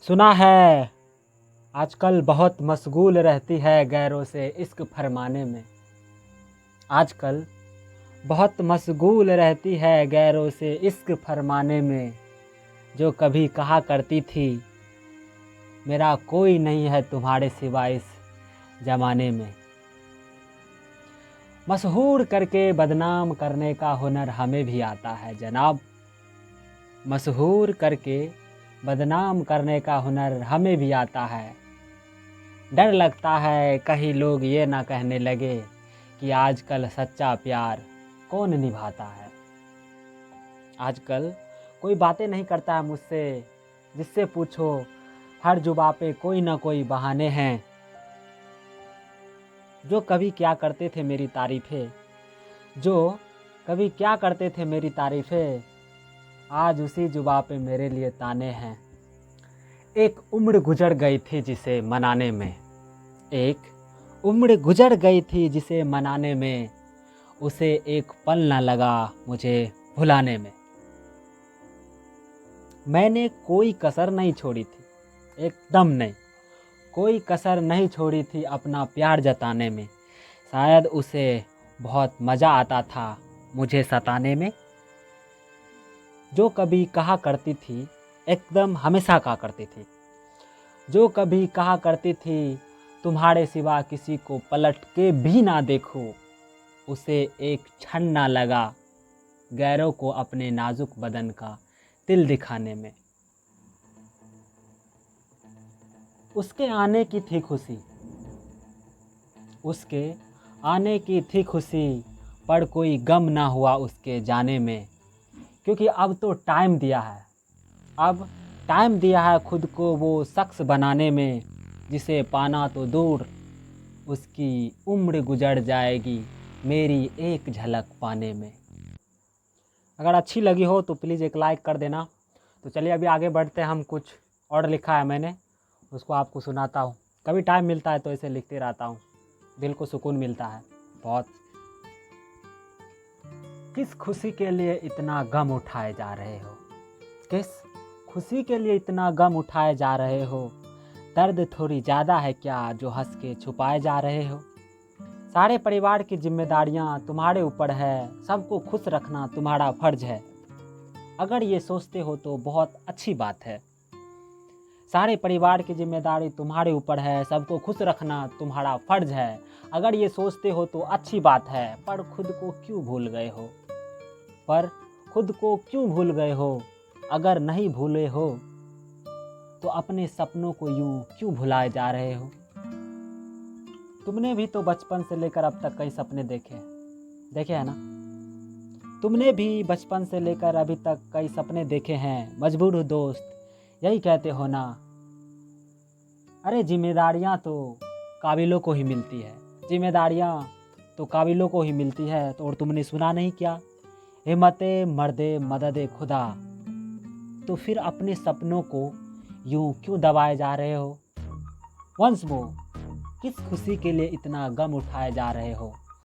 सुना है आजकल बहुत मशगूल रहती है गैरों से इश्क फरमाने में। आजकल बहुत मशगूल रहती है गैरों से इश्क फरमाने में। जो कभी कहा करती थी मेरा कोई नहीं है तुम्हारे सिवा इस ज़माने में। मशहूर करके बदनाम करने का हुनर हमें भी आता है जनाब। मशहूर करके बदनाम करने का हुनर हमें भी आता है। डर लगता है कहीं लोग ये ना कहने लगे कि आजकल सच्चा प्यार कौन निभाता है। आजकल कोई बातें नहीं करता है मुझसे, जिससे पूछो हर जुबां पे कोई ना कोई बहाने हैं। जो कभी क्या करते थे मेरी तारीफ़ें, जो कभी क्या करते थे मेरी तारीफ़ें, आज उसी जुबां पे मेरे लिए ताने हैं। एक उम्र गुजर गई थी जिसे मनाने में, एक उम्र गुजर गई थी जिसे मनाने में, उसे एक पल ना लगा मुझे भुलाने में। मैंने कोई कसर नहीं छोड़ी थी, एकदम नहीं, कोई कसर नहीं छोड़ी थी अपना प्यार जताने में। शायद उसे बहुत मज़ा आता था मुझे सताने में। जो कभी कहा करती थी एकदम हमेशा कहा करती थी, जो कभी कहा करती थी तुम्हारे सिवा किसी को पलट के भी ना देखो, उसे एक क्षण ना लगा गैरों को अपने नाजुक बदन का तिल दिखाने में। उसके आने की थी खुशी, उसके आने की थी खुशी, पर कोई गम ना हुआ उसके जाने में। क्योंकि अब तो टाइम दिया है, अब टाइम दिया है खुद को वो शख्स बनाने में, जिसे पाना तो दूर उसकी उम्र गुजर जाएगी मेरी एक झलक पाने में। अगर अच्छी लगी हो तो प्लीज़ एक लाइक कर देना। तो चलिए अभी आगे बढ़ते हैं, हम कुछ और लिखा है मैंने, उसको आपको सुनाता हूँ। कभी टाइम मिलता है तो ऐसे लिखते रहता हूँ, दिल को सुकून मिलता है बहुत। किस खुशी के लिए इतना गम उठाए जा रहे हो, किस खुशी के लिए इतना गम उठाए जा रहे हो। दर्द थोड़ी ज़्यादा है क्या जो हंस के छुपाए जा रहे हो। सारे परिवार की जिम्मेदारियां तुम्हारे ऊपर है, सबको खुश रखना तुम्हारा फर्ज है। अगर ये सोचते हो तो बहुत अच्छी बात है। सारे परिवार की जिम्मेदारी तुम्हारे ऊपर है, सबको खुश रखना तुम्हारा फर्ज है। अगर ये सोचते हो तो अच्छी बात है, पर खुद को क्यों भूल गए हो, पर खुद को क्यों भूल गए हो। अगर नहीं भूले हो तो अपने सपनों को यूं क्यों भुलाए जा रहे हो। तुमने भी तो बचपन से लेकर अब तक कई सपने देखे हैं ना। तुमने भी बचपन से लेकर अभी तक कई सपने देखे हैं, मजबूर हो दोस्त यही कहते हो ना। अरे जिम्मेदारियां तो काबिलों को ही मिलती है, जिम्मेदारियां तो काबिलों को ही मिलती है। तो और तुमने सुना नहीं क्या, हिम्मते मर्दे मदद खुदा। तो फिर अपने सपनों को यूं क्यों दबाए जा रहे हो। वंस मोर, किस खुशी के लिए इतना गम उठाए जा रहे हो।